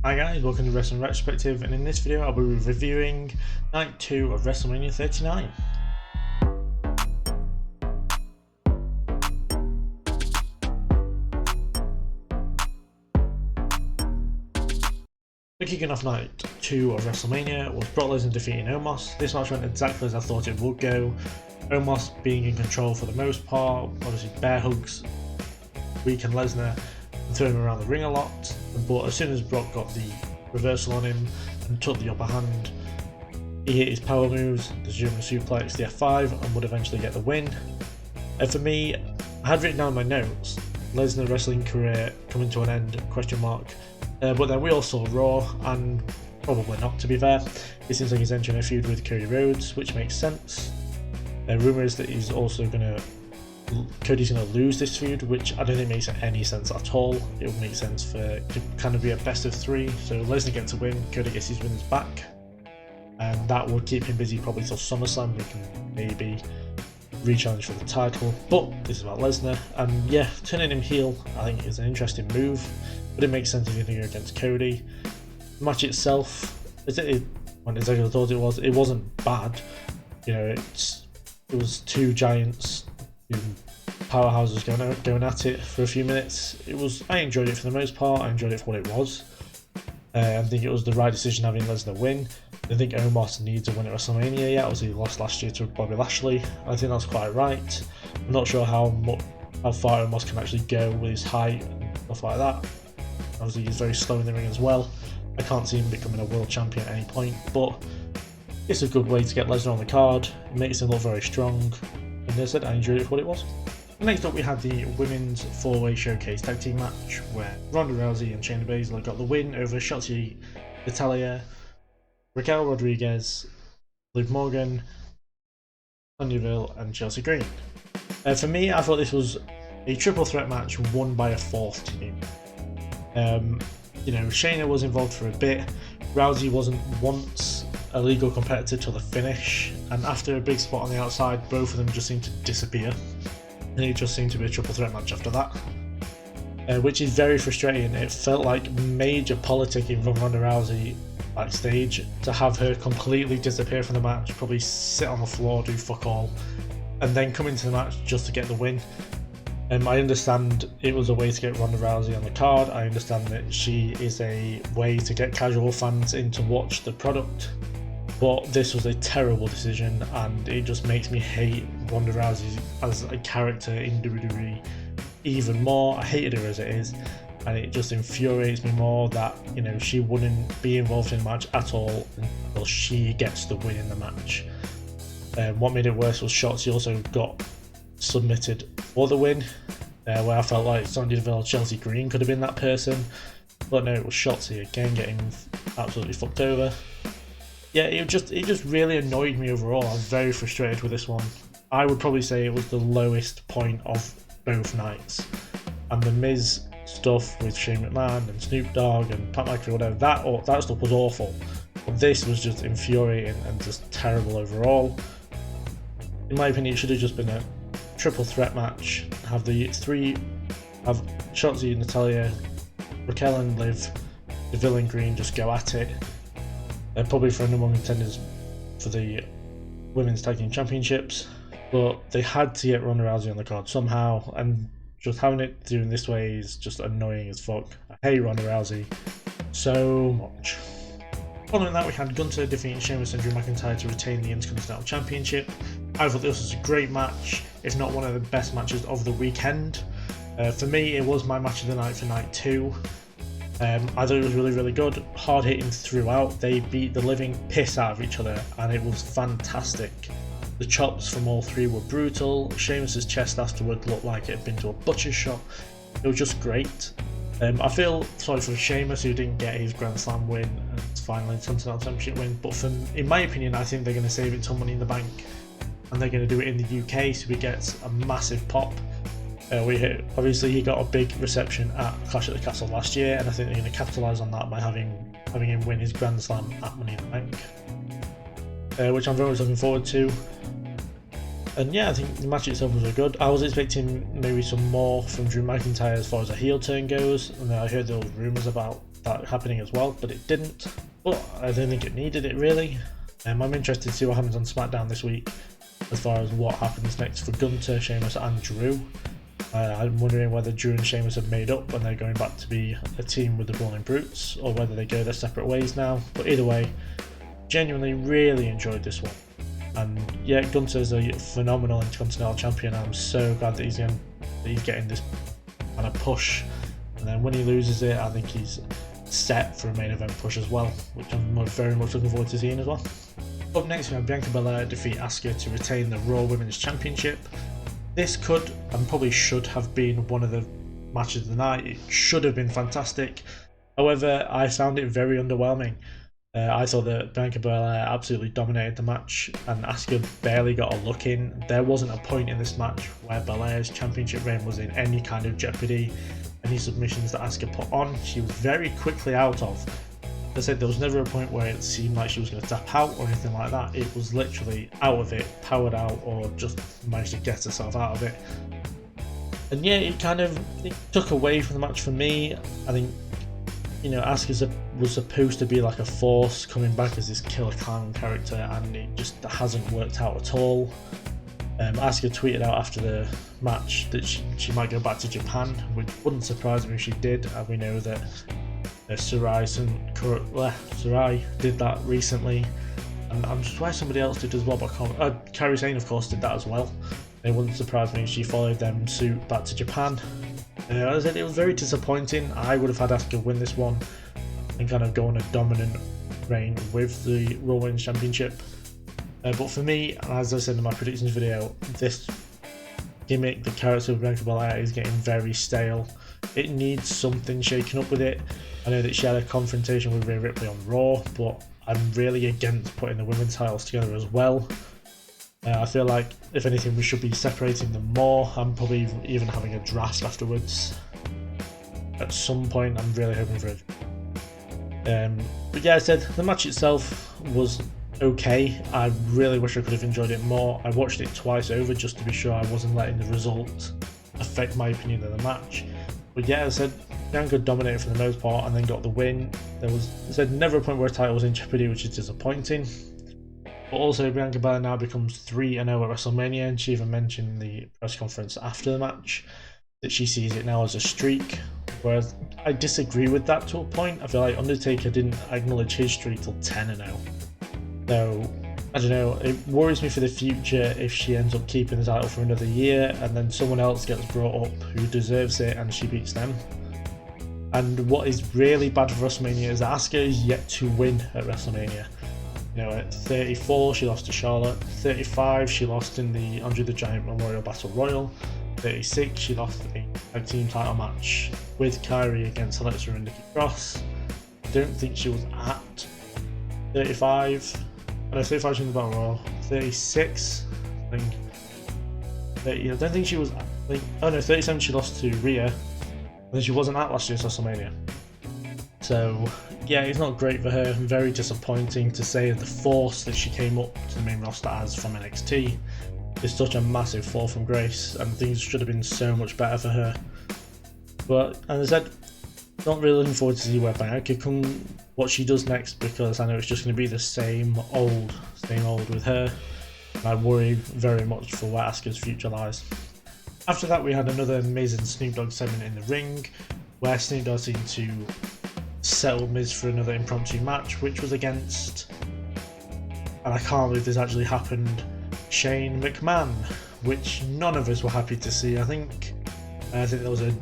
Hi guys, welcome to Wrestling Retrospective, and in this video I'll be reviewing Night 2 of WrestleMania 39. So kicking off Night 2 of WrestleMania was Brock Lesnar defeating Omos. This match went exactly as I thought it would go. Omos being in control for the most part, obviously bear hugs weakened Lesnar and threw him around the ring a lot, but as soon as Brock got the reversal on him and took the upper hand, he hit his power moves, the German suplex, the F5, and would eventually get the win. And for me, I had written down my notes, Lesnar wrestling career coming to an end, question mark. But then we all saw Raw, and probably not, to be fair. It seems like he's entering a feud with Cody Rhodes, which makes sense. Rumour is that Cody's going to lose this feud, which I don't think makes any sense at all. It would make sense for it to kind of be a best of three, so Lesnar gets a win, Cody gets his wins back, and that will keep him busy probably till SummerSlam. We can maybe re-challenge for the title, but this is about Lesnar, and yeah, turning him heel I think is an interesting move, but it makes sense if you're going to go against Cody. The match itself, it went exactly as I thought it was. It wasn't bad, you know, it was two giants, powerhouses going at it for a few minutes. I enjoyed it for the most part. I enjoyed it for what it was. I think it was the right decision having Lesnar win. I think Omos needs a win at WrestleMania yet. Obviously, he lost last year to Bobby Lashley. I think that's quite right. I'm not sure how far Omos can actually go with his height and stuff like that. Obviously, he's very slow in the ring as well. I can't see him becoming a world champion at any point, but it's a good way to get Lesnar on the card. It makes him look very strong. And as I said, I enjoyed it for what it was. Next up, we had the Women's 4-Way Showcase Tag Team match, where Ronda Rousey and Shayna Baszler got the win over Shotzi, Natalya, Raquel Rodriguez, Liv Morgan, Sonya Deville, and Chelsea Green. For me, I thought this was a triple threat match won by a fourth team. Shayna was involved for a bit. Rousey wasn't once a legal competitor till the finish, and after a big spot on the outside, both of them just seemed to disappear. And it just seemed to be a triple threat match after that, which is very frustrating. It felt like major politicking from Ronda Rousey backstage to have her completely disappear from the match, probably sit on the floor, do fuck all, and then come into the match just to get the win. I understand it was a way to get Ronda Rousey on the card. I understand that she is a way to get casual fans in to watch the product, but this was a terrible decision, and it just makes me hate Ronda Rousey as a character in WWE even more. I hated her as it is, and it just infuriates me more that, you know, she wouldn't be involved in the match at all until she gets the win in the match. What made it worse was Shotzi also got submitted for the win, where I felt like Sonya Deville, Chelsea Green could have been that person, but no, it was Shotzi again getting absolutely fucked over. Yeah, it just really annoyed me overall. I was very frustrated with this one. I would probably say it was the lowest point of both nights. And the Miz stuff with Shane McMahon and Snoop Dogg and Pat McAfee, whatever, that stuff was awful. But this was just infuriating and just terrible overall. In my opinion, it should have just been a triple threat match. Have Shotzi, Natalya, Raquel and Liv, Deville and Green just go at it. Probably for a number one contenders for the Women's Tag Team Championships, but they had to get Ronda Rousey on the card somehow, and just having it doing this way is just annoying as fuck. I hate Ronda Rousey so much. Following that, we had Gunther defeating Sheamus and Drew McIntyre to retain the Intercontinental Championship. I thought this was a great match, if not one of the best matches of the weekend. For me, it was my match of the night for night 2. I thought it was really, really good, hard hitting throughout. They beat the living piss out of each other, and it was fantastic. The chops from all three were brutal. Sheamus's chest afterward looked like it had been to a butcher's shop. It was just great. I feel sorry for Sheamus, who didn't get his Grand Slam win and finally Intercontinental Championship win, but in my opinion, I think they're going to save it till Money in the Bank, and they're going to do it in the UK, so he gets a massive pop. Obviously he got a big reception at Clash at the Castle last year, and I think they're going to capitalise on that by having him win his Grand Slam at Money in the Bank, which I'm very much looking forward to. And yeah, I think the match itself was good. I was expecting maybe some more from Drew McIntyre as far as a heel turn goes, and I heard there were rumours about that happening as well, but it didn't. But I don't think it needed it really. I'm interested to see what happens on SmackDown this week as far as what happens next for Gunther, Sheamus and Drew. I'm wondering whether Drew and Sheamus have made up and they're going back to be a team with the Brawling Brutes, or whether they go their separate ways now. But either way, genuinely really enjoyed this one. And yeah, Gunther's a phenomenal Intercontinental Champion. I'm so glad that he's getting this kind of push. And then when he loses it, I think he's set for a main event push as well, which I'm very much looking forward to seeing as well. Up next, we have Bianca Belair defeat Asuka to retain the Raw Women's Championship. This could and probably should have been one of the matches of the night. It should have been fantastic. However, I found it very underwhelming. I thought that Bianca Belair absolutely dominated the match and Asuka barely got a look in. There wasn't a point in this match where Belair's championship reign was in any kind of jeopardy. Any submissions that Asuka put on, she was very quickly out of. As I said, there was never a point where it seemed like she was going to tap out or anything like that. It was literally out of it, powered out, or just managed to get herself out of it. And yeah, it took away from the match for me. I think, you know, Asuka was supposed to be like a force coming back as this killer clown character, and it just hasn't worked out at all. Asuka tweeted out after the match that she might go back to Japan, which wouldn't surprise me if she did. And we know that Sarai did that recently, and I'm sure somebody else did as well, but I can't. Kairi Sane, of course, did that as well. It wouldn't surprise me if she followed them suit back to Japan. As I said, it was very disappointing. I would have had Asuka win this one and kind of go on a dominant reign with the Raw Women's Championship. But for me, as I said in my predictions video, this gimmick, the character of Bianca Belair, is getting very stale. It needs something shaken up with it. I know that she had a confrontation with Rhea Ripley on Raw, but I'm really against putting the women's titles together as well. I feel like, if anything, we should be separating them more. I'm probably even having a draft afterwards. At some point, I'm really hoping for it. But yeah, I said the match itself was okay. I really wish I could have enjoyed it more. I watched it twice over just to be sure I wasn't letting the result affect my opinion of the match. But yeah, as I said, Bianca dominated for the most part and then got the win. There was, as I said, never a point where a title was in jeopardy, which is disappointing. But also, Bianca Belair now becomes 3-0 at WrestleMania, and she even mentioned in the press conference after the match that she sees it now as a streak. Whereas I disagree with that to a point. I feel like Undertaker didn't acknowledge his streak till 10-0. So, I don't know, it worries me for the future if she ends up keeping the title for another year and then someone else gets brought up who deserves it and she beats them. And what is really bad for WrestleMania is that Asuka is yet to win at WrestleMania. You know, at 34 she lost to Charlotte, 35 she lost in the Andre the Giant Memorial Battle Royal, 36 she lost a tag team title match with Kairi against Alexa and Nikki Cross. I don't think she was at 35. No, 35 she was in the Battle Royal. 36, I think. 30, I don't think she was. Oh no, 37 she lost to Rhea. And then she wasn't at last year's WrestleMania. So yeah, it's not great for her. Very disappointing to say the force that she came up to the main roster as from NXT is such a massive fall from grace, and things should have been so much better for her. But as I said, not really looking forward to see where Bianca what she does next, because I know it's just going to be the same old with her. And I worry very much for where Asuka's future lies. After that, we had another Miz and Snoop Dogg segment in the ring, where Snoop Dogg seemed to settle Miz for another impromptu match, which was against, and I can't believe this actually happened, Shane McMahon, which none of us were happy to see. I think there was a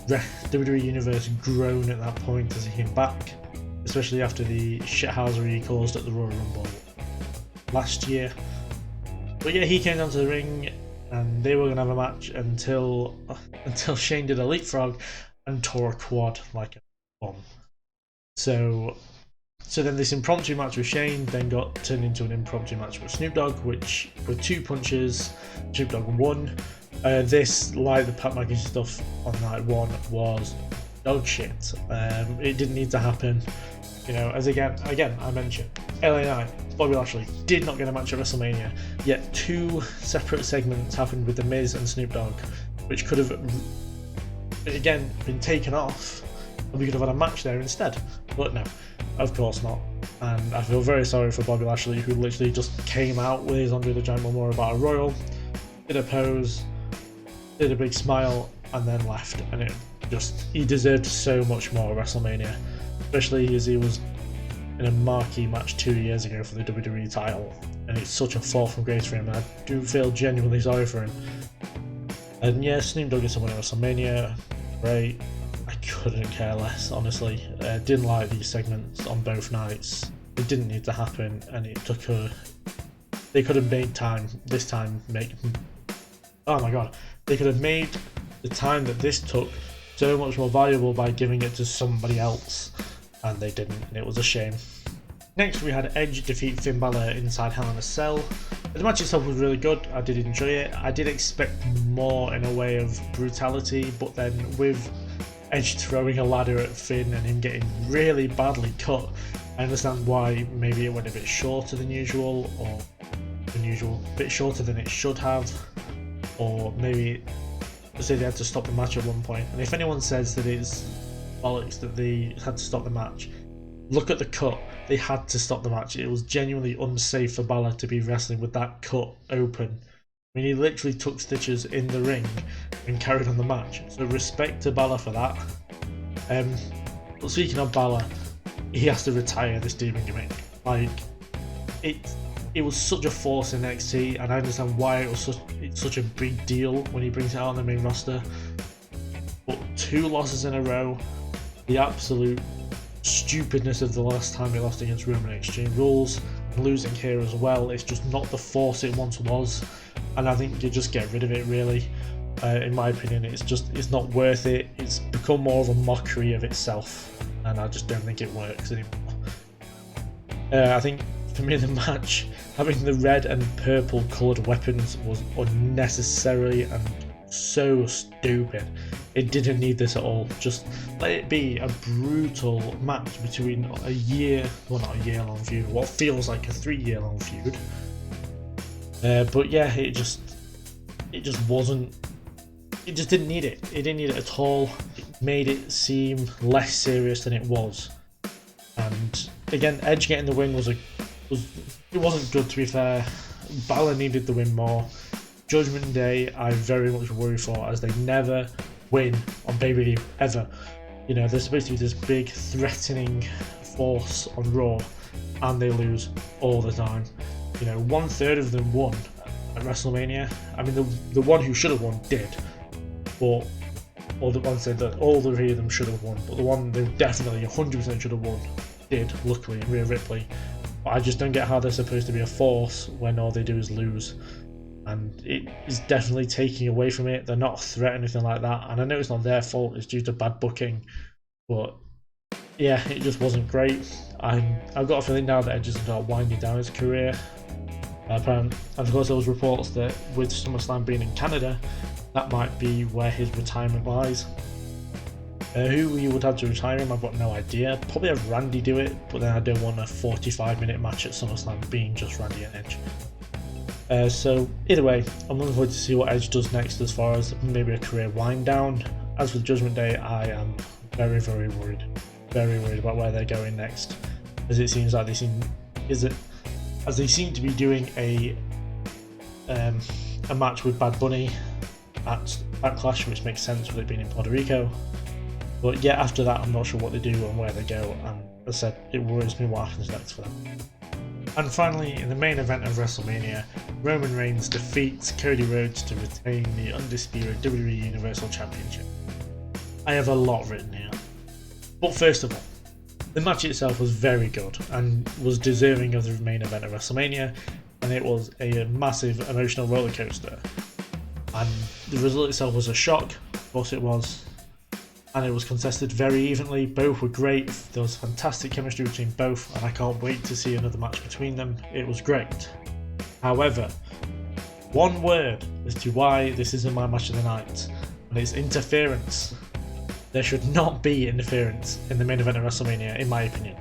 WWE Universe groan at that point as he came back, especially after the shithousery he caused at the Royal Rumble last year. But yeah, he came down to the ring and they were going to have a match until Shane did a leapfrog and tore a quad like a bomb. So then this impromptu match with Shane then got turned into an impromptu match with Snoop Dogg, which with 2 punches, Snoop Dogg won. This, like the Pat McAfee stuff on night 1, was dog shit. It didn't need to happen. You know, as again I mentioned, LA Knight, Bobby Lashley did not get a match at WrestleMania, yet 2 separate segments happened with The Miz and Snoop Dogg, which could have, again, been taken off and we could have had a match there instead. But no, of course not. And I feel very sorry for Bobby Lashley, who literally just came out with his Andre the Giant Memorial Battle Royal, did a pose, did a big smile, and then left. And he deserved so much more at WrestleMania, especially as he was in a marquee match 2 years ago for the WWE title. And it's such a fall from grace for him, and I do feel genuinely sorry for him. And yeah, Snoop Dogg is someone at WrestleMania, great. I couldn't care less, honestly. Didn't like these segments on both nights. It didn't need to happen, and it took they could have made time this time oh my god, they could have made the time that this took so much more valuable by giving it to somebody else, and they didn't, and it was a shame. Next we had Edge defeat Finn Balor inside Hell in a Cell. The match itself was really good, I did enjoy it. I did expect more in a way of brutality, but then with Edge throwing a ladder at Finn and him getting really badly cut, I understand why maybe it went a bit shorter than usual, or a bit shorter than it should have, or maybe say they had to stop the match at one point. And if anyone says that it's bollocks that they had to stop the match, look at the cut. They had to stop the match. It was genuinely unsafe for Balor to be wrestling with that cut open. I mean, he literally took stitches in the ring and carried on the match. So respect to Balor for that. But speaking of Balor, he has to retire this demon gimmick. Like, it was such a force in NXT, and I understand why it was such a big deal when he brings it out on the main roster. But 2 losses in a row, the absolute stupidness of the last time he lost against Roman Exchange Rules, and losing here as well, it's just not the force it once was. And I think you just get rid of it, really. In my opinion, it's not worth it. It's become more of a mockery of itself, and I just don't think it works anymore. I think for me the match, having the red and purple coloured weapons was unnecessary and so stupid. It didn't need this at all. Just let it be a brutal match between not a year long feud, what feels like a 3-year-long feud. But yeah, it just wasn't. It just didn't need it. It didn't need it at all. It made it seem less serious than it was. And again, Edge getting the win it wasn't good, to be fair. Balor needed the win more. Judgment Day, I very much worry for, as they never win on pay-per-view ever. You know, they're supposed to be this big threatening force on Raw, and they lose all the time. You know, 1/3 of them won at WrestleMania. I mean, the one who should have won did, but all the ones said that all 3 of them should have won, but the one they definitely 100% should have won did, luckily, Rhea Ripley. But I just don't get how they're supposed to be a force when all they do is lose. And it is definitely taking away from it. They're not a threat or anything like that. And I know it's not their fault, it's due to bad booking. But yeah, it just wasn't great. I've got a feeling now that Edge is winding down his career. And of course there was reports that with SummerSlam being in Canada, that might be where his retirement lies. Who he would have to retire him, I've got no idea. Probably have Randy do it, but then I don't want a 45-minute match at SummerSlam being just Randy and Edge. So either way, I'm looking forward to see what Edge does next as far as maybe a career wind down. As for Judgment Day, I am very, very worried. Very worried about where they're going next, as it seems like they seem to be doing a match with Bad Bunny at Backlash, which makes sense with it being in Puerto Rico. But yeah, after that, I'm not sure what they do and where they go. And as I said, it worries me what happens next for them. And finally, in the main event of WrestleMania, Roman Reigns defeats Cody Rhodes to retain the undisputed WWE Universal Championship. I have a lot written here. But first of all, the match itself was very good and was deserving of the main event of WrestleMania, and it was a massive emotional rollercoaster. And the result itself was a shock, of course it was, and it was contested very evenly. Both were great. There was fantastic chemistry between both, and I can't wait to see another match between them. It was great. However, one word as to why this isn't my match of the night, and it's interference. There should not be interference in the main event of WrestleMania, in my opinion.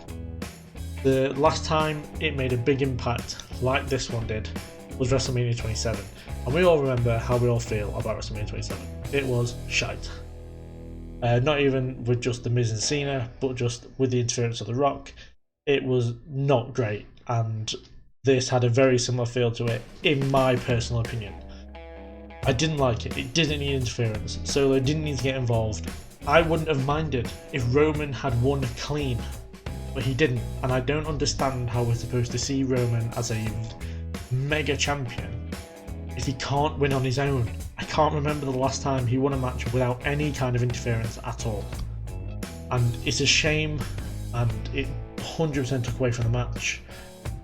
The last time it made a big impact, like this one did, was WrestleMania 27, and we all remember how we all feel about WrestleMania 27. It was shite. Not even with just the Miz and Cena, but just with the interference of The Rock. It was not great, and this had a very similar feel to it, in my personal opinion. I didn't like it. It didn't need interference. Solo didn't need to get involved. I wouldn't have minded if Roman had won clean, but he didn't, and I don't understand how we're supposed to see Roman as a mega champion if he can't win on his own. I can't remember the last time he won a match without any kind of interference at all, and it's a shame, and it 100% took away from the match.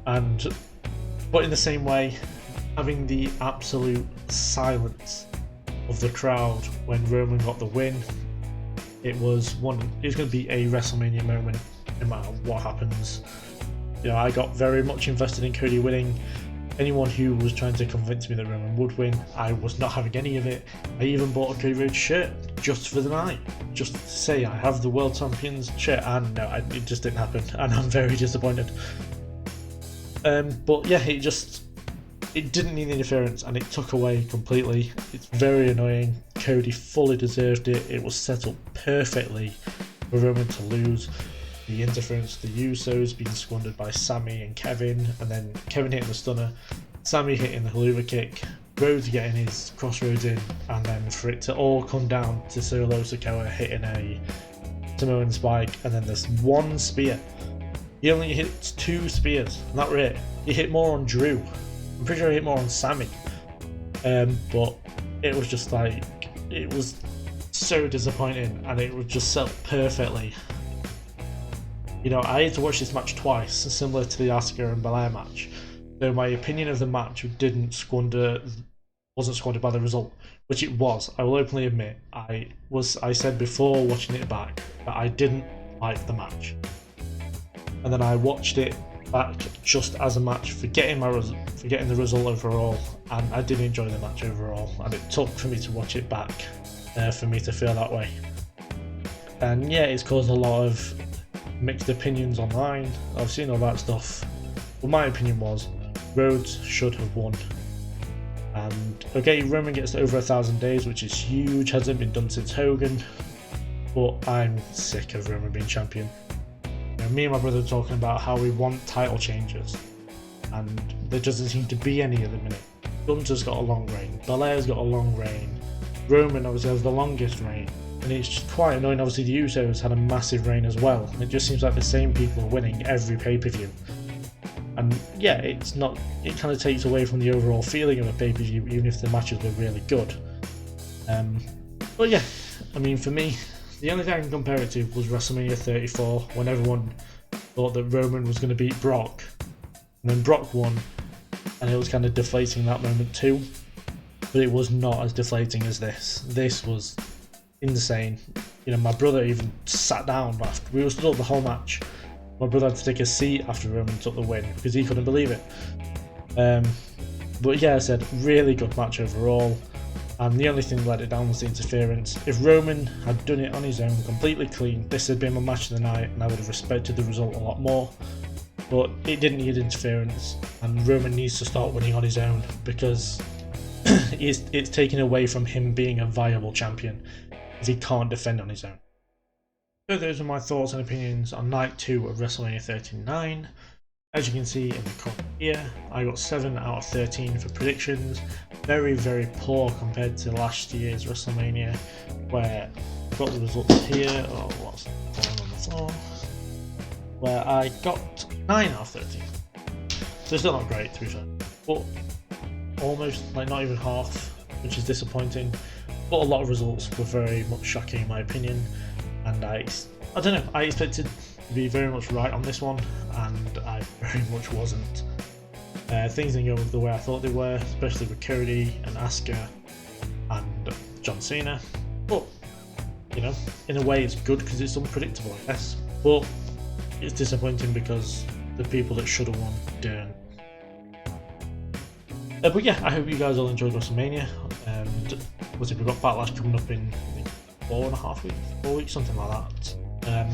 But in the same way, having the absolute silence of the crowd when Roman got the win, it was going to be a WrestleMania moment no matter what happens. You know, I got very much invested in Cody winning. Anyone who was trying to convince me that Roman would win, I was not having any of it. I even bought a Cody Rhodes shirt just for the night, just to say I have the World Champions shirt, and no, it just didn't happen, and I'm very disappointed. But yeah, it didn't need interference, and it took away completely. It's very annoying. Cody fully deserved it. It was set up perfectly for Roman to lose. The interference, the Usos being squandered by Sami and Kevin, and then Kevin hitting the stunner, Sami hitting the haluva kick, Rhodes getting his crossroads in, and then for it to all come down to Solo Sikoa hitting a Samoan spike, and then there's one spear. He only hit 2 spears, and that was it. He hit more on Drew. I'm pretty sure he hit more on Sami. But it was just like, it was so disappointing, and it was just set up perfectly. You know, I had to watch this match twice, similar to the Asuka and Belair match. So my opinion of the match wasn't squandered by the result, which it was. I will openly admit, I said before watching it back that I didn't like the match, and then I watched it back just as a match, forgetting the result overall, and I did enjoy the match overall. And it took for me to watch it back for me to feel that way. And yeah, it's caused a lot of mixed opinions online. I've seen all that stuff, but my opinion was Rhodes should have won. And okay, Roman gets over 1,000 days, which is huge, hasn't been done since Hogan, but I'm sick of Roman being champion. You know, me and my brother are talking about how we want title changes, and there doesn't seem to be any at the minute. Gunther's got a long reign, Belair's got a long reign, Roman obviously has the longest reign, and it's just quite annoying. Obviously the Usos had a massive reign as well, and it just seems like the same people are winning every pay-per-view. And yeah, it kind of takes away from the overall feeling of a pay-per-view, even if the matches were really good. But yeah, I mean, for me, the only thing I can compare it to was WrestleMania 34, when everyone thought that Roman was going to beat Brock, and then Brock won, and it was kind of deflating that moment too. But it was not as deflating as this. This was insane. You know, my brother even sat down after we were stood up the whole match. My brother had to take a seat after Roman took the win because he couldn't believe it. But yeah, I said, really good match overall. And the only thing that let it down was the interference. If Roman had done it on his own, completely clean, this had been my match of the night, and I would have respected the result a lot more. But it didn't need interference, and Roman needs to start winning on his own, because it's taken away from him being a viable champion if he can't defend on his own. So those are my thoughts and opinions on night 2 of WrestleMania 39. As you can see in the comment here, I got 7 out of 13 for predictions. Very, very poor compared to last year's WrestleMania, where I got the results here. Oh, what's down on the floor? Where I got 9 out of 13. So still not great, to be fair, but almost, like, not even half, which is disappointing. But a lot of results were very much shocking in my opinion, and I don't know, I expected to be very much right on this one, and I very much wasn't. Things didn't go the way I thought they were, especially with Cody and Asuka and John Cena. But, you know, in a way it's good because it's unpredictable, I guess. But it's disappointing because the people that should have won didn't. But yeah, I hope you guys all enjoyed WrestleMania. And we've got Backlash coming up in 4.5 weeks, 4 weeks, something like that.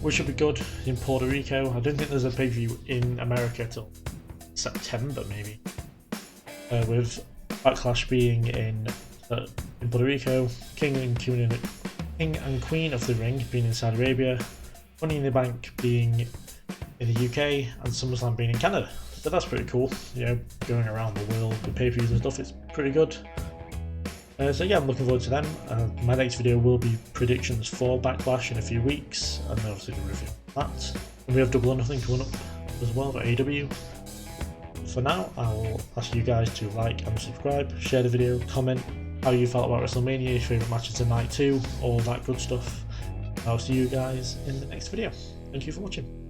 Which should be good in Puerto Rico. I don't think there's a pay-per-view in America till September, maybe. With Backlash being in Puerto Rico, King and King and Queen of the Ring being in Saudi Arabia, Money in the Bank being in the UK, and SummerSlam being in Canada. So that's pretty cool, you know, going around the world with pay-per-views and stuff, it's pretty good. So yeah, I'm looking forward to them. My next video will be predictions for Backlash in a few weeks, and then obviously the review of that. And we have Double or Nothing coming up as well for AEW. For now, I'll ask you guys to like and subscribe, share the video, comment how you felt about WrestleMania, your favourite matches of night 2, all that good stuff. I'll see you guys in the next video. Thank you for watching.